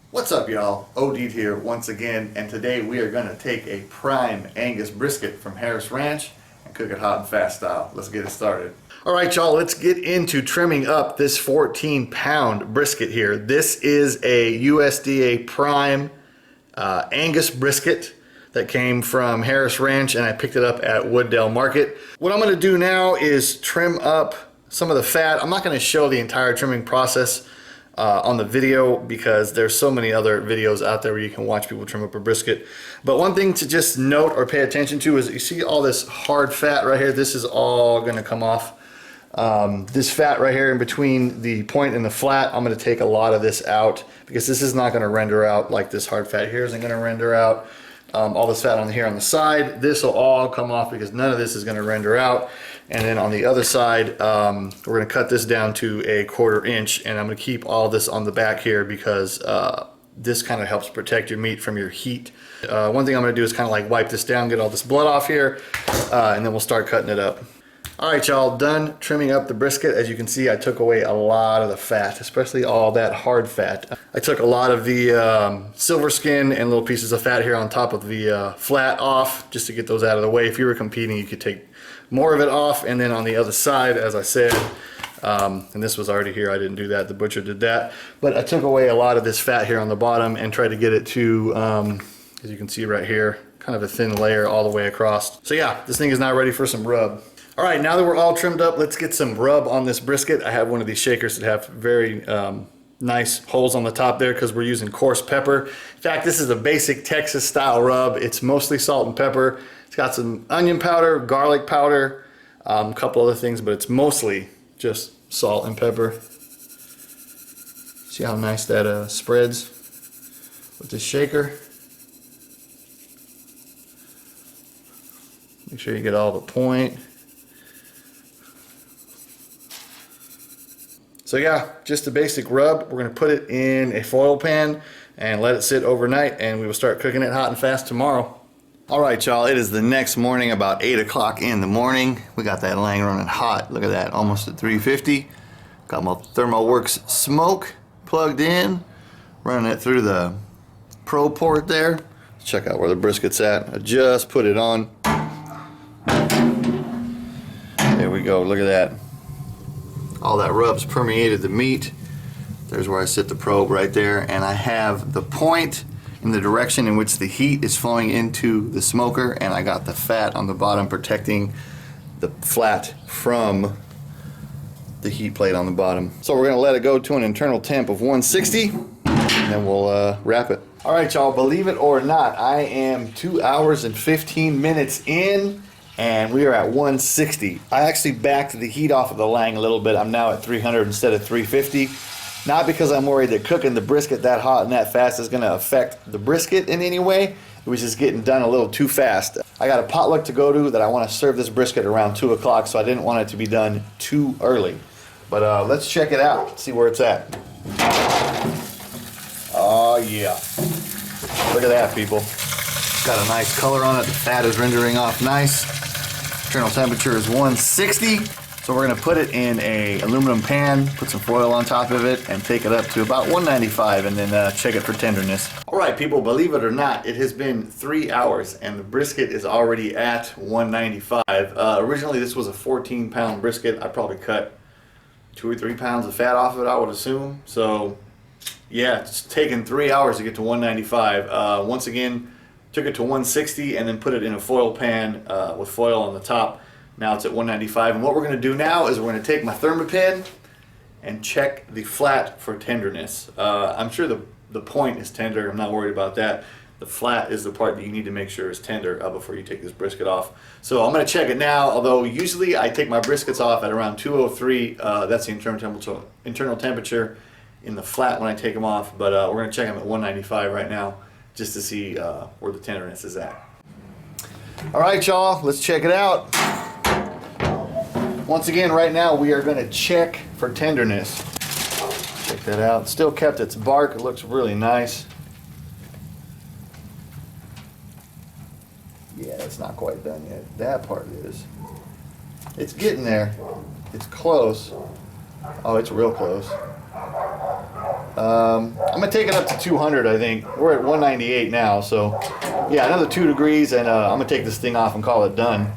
What's up, y'all? OD'd here once again, and today we are going to take a prime Angus brisket from Harris Ranch and cook it hot and fast style. Let's get it started. Alright, y'all, let's get into trimming up this 14-pound brisket here. This is a USDA prime Angus brisket that came from Harris Ranch, and I picked it up at Wooddale Market. What I'm going to do now is trim up some of the fat. I'm not going to show the entire trimming process on the video because there's so many other videos out there where you can watch people trim up a brisket. But one thing to just note or pay attention to is you see all this hard fat right here. This is all going to come off. This fat right here in between the point and the flat, I'm going to take a lot of this out because this is not going to render out like this hard fat here isn't going to render out. All this fat on here on the side, this will all come off because none of this is going to render out. And then on the other side, we're going to cut this down to a 1/4 inch, and I'm going to keep all this on the back here because this kind of helps protect your meat from your heat. One thing I'm going to do is kind of like wipe this down, get all this blood off here, and then we'll start cutting it up. Alright, y'all, done trimming up the brisket. As you can see, I took away a lot of the fat, especially all that hard fat. I took a lot of the silver skin and little pieces of fat here on top of the flat off, just to get those out of the way. If you were competing, you could take more of it off, and then on the other side, as I said, and this was already here, I didn't do that, the butcher did that, but I took away a lot of this fat here on the bottom and tried to get it to, as you can see right here, kind of a thin layer all the way across. So yeah, this thing is now ready for some rub. Alright, now that we're all trimmed up, let's get some rub on this brisket. I have one of these shakers that have very nice holes on the top there because we're using coarse pepper. In fact, this is a basic Texas style rub. It's mostly salt and pepper. It's got some onion powder, garlic powder, a couple other things, but it's mostly just salt and pepper. See how nice that spreads with this shaker. Make sure you get all the point. So yeah, just a basic rub. We're going to put it in a foil pan and let it sit overnight, and we will start cooking it hot and fast tomorrow. Alright, y'all, it is the next morning, about 8 o'clock in the morning. We got that laying running hot. Look at that, almost at 350. Got my ThermoWorks smoke plugged in, running it through the Pro port there. Let's check out where the brisket's at. I just put it on. There we go, look at that. All that rub's permeated the meat. There's where I sit the probe right there, and I have the point in the direction in which the heat is flowing into the smoker, and I got the fat on the bottom protecting the flat from the heat plate on the bottom. So we're gonna let it go to an internal temp of 160, and then we'll wrap it. All right, y'all, believe it or not, I am 2 hours and 15 minutes in, and we are at 160. I actually backed the heat off of the Lang a little bit. I'm now at 300 instead of 350. Not because I'm worried that cooking the brisket that hot and that fast is gonna affect the brisket in any way. It was just getting done a little too fast. I got a potluck to go to that I wanna serve this brisket around 2 o'clock, so I didn't want it to be done too early. But let's check it out, see where it's at. Oh yeah. Look at that, people. Got a nice color on it. The fat is rendering off nice. Internal temperature is 160. So we're going to put it in a aluminum pan, put some foil on top of it, and take it up to about 195, and then check it for tenderness. Alright, people, believe it or not, it has been 3 hours and the brisket is already at 195. Originally this was a 14-pound brisket. I probably cut 2 or 3 pounds of fat off of it, I would assume. So yeah, it's taken 3 hours to get to 195. Once again, took it to 160 and then put it in a foil pan with foil on the top. Now it's at 195, and what we're going to do now is we're going to take my Thermopin and check the flat for tenderness. I'm sure the point is tender. I'm not worried about that. The flat is the part that you need to make sure is tender before you take this brisket off. So I'm going to check it now, although usually I take my briskets off at around 203. That's the internal temperature in the flat when I take them off, but we're going to check them at 195 right now just to see where the tenderness is at. Alright, y'all, let's check it out. Once again, right now we are going to check for tenderness. Check that out. Still kept its bark. It looks really nice. Yeah, it's not quite done yet. That part is. It's getting there. It's close. Oh, it's real close. I'm gonna take it up to 200. I think we're at 198 now, so yeah, another 2 degrees, and I'm gonna take this thing off and call it done.